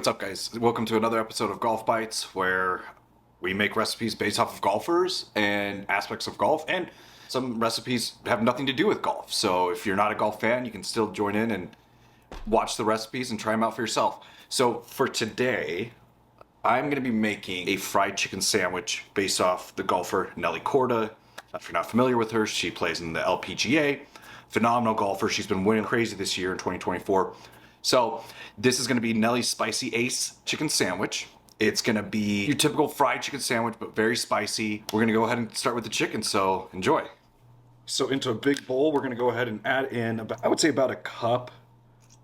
what's up guys? Welcome to another episode of Golf Bites, where we make recipes based off of golfers and aspects of golf, and some recipes have nothing to do with golf. So if you're not a golf fan, you can still join in and watch the recipes and try them out for yourself. So for today, I'm going to be making a fried chicken sandwich based off the golfer Nelly. If you're not familiar with her, she plays in the LPGA. Phenomenal golfer. She's been winning crazy this year in 2024. So this is going to be Nelly's Spicy Ace chicken sandwich. It's going to be your typical fried chicken sandwich, but very spicy. We're going to go ahead and start with the chicken, so enjoy. So into a big bowl, we're going to go ahead and add in, I would say about a cup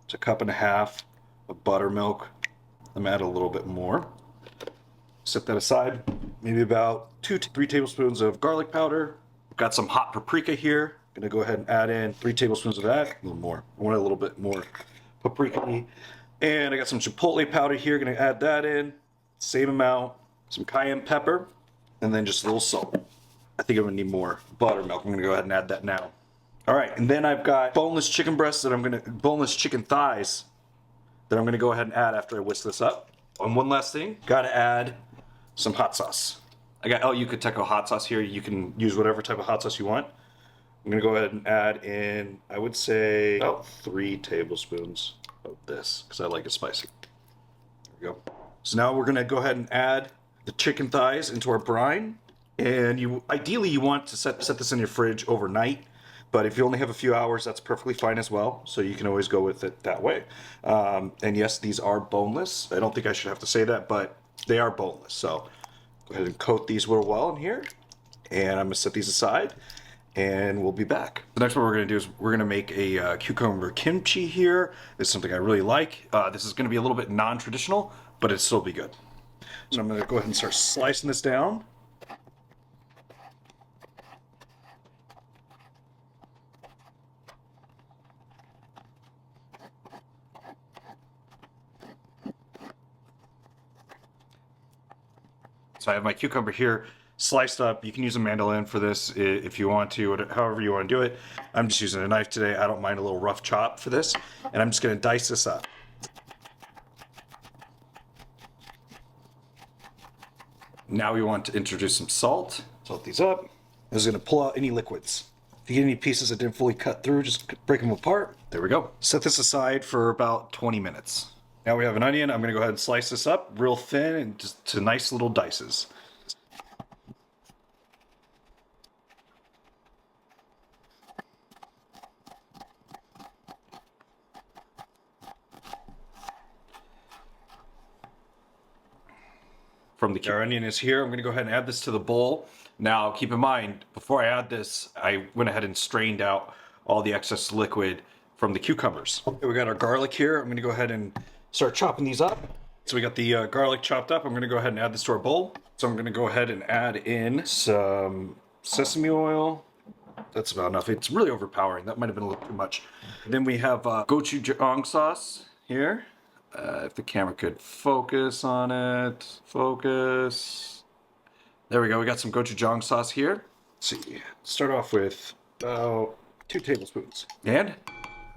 to a cup and a half of buttermilk. I'm going to add a little bit more. Set that aside. Maybe about 2 to 3 tablespoons of garlic powder. Got some hot paprika here. Going to go ahead and add in 3 tablespoons of that. A little more. I want a little bit more paprika. And I got some chipotle powder here. Going to add that in. Same amount. Some cayenne pepper. And then just a little salt. I think I'm going to need more buttermilk. I'm going to go ahead and add that now. All right. And then I've got boneless chicken breasts boneless chicken thighs that I'm going to go ahead and add after I whisk this up. And one last thing. Got to add some hot sauce. I got Yucateco hot sauce here. You can use whatever type of hot sauce you want. I'm going to go ahead and add in, I would say, about 3 tablespoons of this, because I like it spicy. There we go. So now we're going to go ahead and add the chicken thighs into our brine. And ideally you want to set this in your fridge overnight. But if you only have a few hours, that's perfectly fine as well. So you can always go with it that way. And yes, these are boneless. I don't think I should have to say that, but they are boneless. So go ahead and coat these real well in here. And I'm going to set these aside. And we'll be back. The next one we're going to do is we're going to make a cucumber kimchi here. This is something I really like. This is going to be a little bit non-traditional, but it'll still be good. So I'm going to go ahead and start slicing this down. So I have my cucumber here sliced up. You can use a mandolin for this if you want to, however you want to do it. I'm just using a knife today. I don't mind a little rough chop for this. And I'm just going to dice this up. Now we want to introduce some salt. Salt these up. This is going to pull out any liquids. If you get any pieces that didn't fully cut through, just break them apart. There we go. Set this aside for about 20 minutes. Now we have an onion. I'm going to go ahead and slice this up real thin and just to nice little dices. Our onion is here. I'm going to go ahead and add this to the bowl. Now, keep in mind, before I add this, I went ahead and strained out all the excess liquid from the cucumbers. We got our garlic here. I'm going to go ahead and start chopping these up. So we got the garlic chopped up. I'm going to go ahead and add this to our bowl. So I'm going to go ahead and add in some sesame oil. That's about enough. It's really overpowering. That might have been a little too much. Then we have gochujang sauce here. If the camera could focus on it. Focus. There we go. We got some gochujang sauce here. Let's see. Start off with about 2 tablespoons. And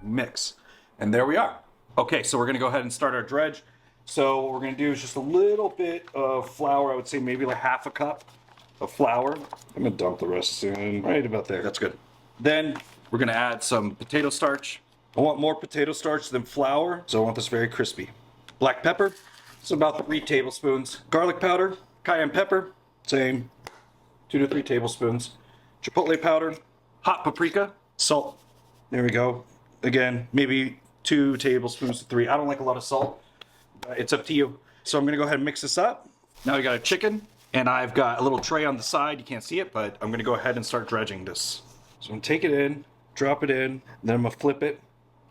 mix. And there we are. Okay, so we're going to go ahead and start our dredge. So what we're going to do is just a little bit of flour. I would say maybe like half a cup of flour. I'm going to dump the rest in right about there. That's good. Then we're going to add some potato starch. I want more potato starch than flour, so I want this very crispy. Black pepper, so about 3 tablespoons. Garlic powder, cayenne pepper, same, 2 to 3 tablespoons. Chipotle powder, hot paprika, salt. There we go. Again, maybe 2 tablespoons to 3. I don't like a lot of salt. It's up to you. So I'm going to go ahead and mix this up. Now we got a chicken, and I've got a little tray on the side. You can't see it, but I'm going to go ahead and start dredging this. So I'm going to take it in, drop it in, and then I'm going to flip it.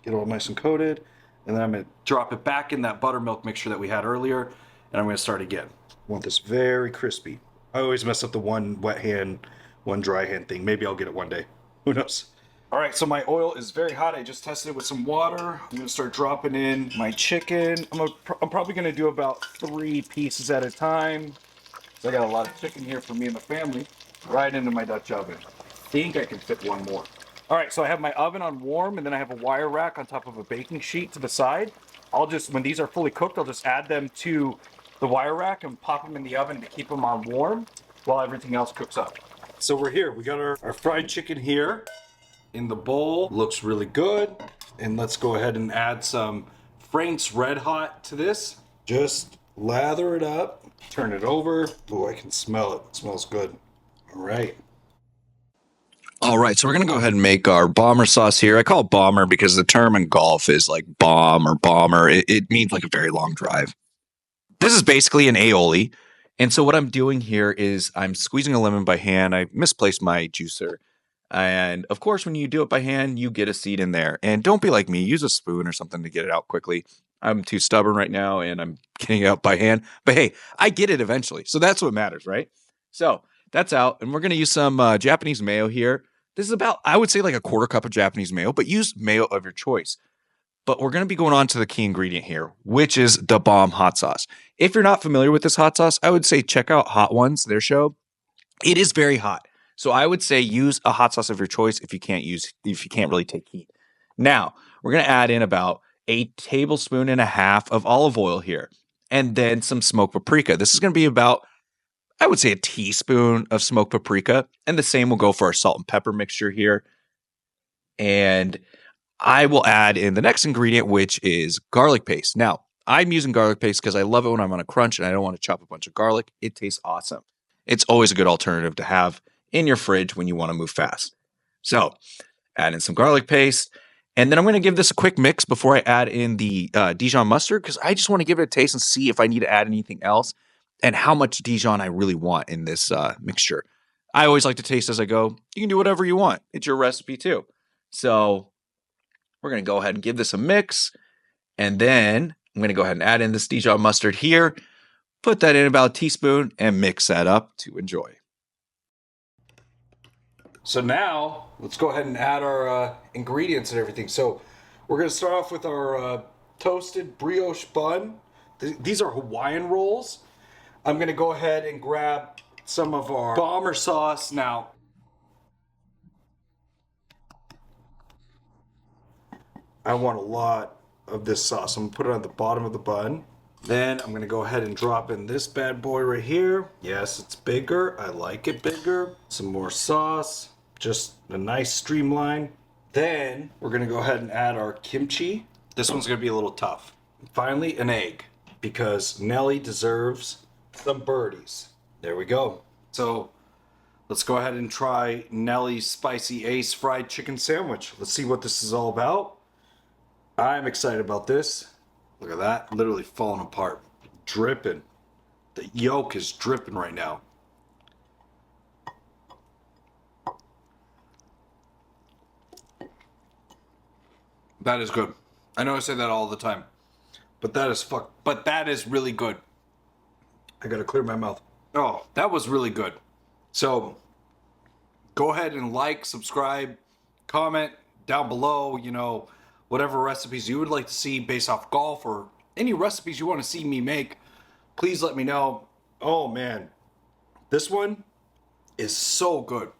Get it all nice and coated, and then I'm going to drop it back in that buttermilk mixture that we had earlier, and I'm going to start again. I want this very crispy. I always mess up the one wet hand, one dry hand thing. Maybe I'll get it one day. Who knows? All right, so my oil is very hot. I just tested it with some water. I'm going to start dropping in my chicken. I'm probably going to do about 3 pieces at a time. So I got a lot of chicken here for me and the family. Right into my Dutch oven. I think I can fit one more. All right, so I have my oven on warm, and then I have a wire rack on top of a baking sheet to the side. I'll just, when these are fully cooked, I'll just add them to the wire rack and pop them in the oven to keep them on warm while everything else cooks up. So we're here. We got our fried chicken here in the bowl. Looks really good. And let's go ahead and add some Frank's Red Hot to this. Just lather it up, turn it over. Oh, I can smell it. It smells good. All right. All right, so we're going to go ahead and make our bomber sauce here. I call it bomber because the term in golf is like bomb or bomber. It means like a very long drive. This is basically an aioli. And so what I'm doing here is I'm squeezing a lemon by hand. I misplaced my juicer. And of course, when you do it by hand, you get a seed in there. And don't be like me. Use a spoon or something to get it out quickly. I'm too stubborn right now and I'm getting it out by hand. But hey, I get it eventually. So that's what matters, right? So that's out. And we're going to use some Japanese mayo here. This is about, I would say, like a quarter cup of Japanese mayo, but use mayo of your choice. But we're going to be going on to the key ingredient here, which is the bomb hot sauce. If you're not familiar with this hot sauce, I would say check out Hot Ones, their show. It is very hot. So I would say use a hot sauce of your choice if you can't really take heat. Now, we're going to add in about 1.5 tablespoons of olive oil here, and then some smoked paprika. This is going to be about, I would say, a teaspoon of smoked paprika, and the same will go for our salt and pepper mixture here. And I will add in the next ingredient, which is garlic paste. Now, I'm using garlic paste because I love it when I'm on a crunch and I don't want to chop a bunch of garlic. It tastes awesome. It's always a good alternative to have in your fridge when you want to move fast. So, add in some garlic paste. And then I'm going to give this a quick mix before I add in the Dijon mustard because I just want to give it a taste and see if I need to add anything else and how much Dijon I really want in this mixture. I always like to taste as I go. You can do whatever you want. It's your recipe too. So we're going to go ahead and give this a mix. And then I'm going to go ahead and add in this Dijon mustard here. Put that in about a teaspoon and mix that up to enjoy. So now, let's go ahead and add our ingredients and everything. So we're going to start off with our toasted brioche bun. These are Hawaiian rolls. I'm going to go ahead and grab some of our bomber sauce. Now, I want a lot of this sauce. I'm going to put it on the bottom of the bun. Then I'm going to go ahead and drop in this bad boy right here. Yes, it's bigger. I like it bigger. Some more sauce. Just a nice streamline. Then we're going to go ahead and add our kimchi. This one's going to be a little tough. Finally, an egg, because Nelly deserves some birdies. There we go. So let's go ahead and try Nelly's Spicy Ace fried chicken sandwich. Let's see what this is all about. I'm excited about this. Look at that, literally falling apart, dripping. The yolk is dripping right now. That is good. I know I say that all the time, but that is really good. I gotta clear my mouth. Oh, that was really good. So go ahead and like, subscribe, comment down below, whatever recipes you would like to see based off golf or any recipes you want to see me make. Please let me know. Oh man, this one is so good.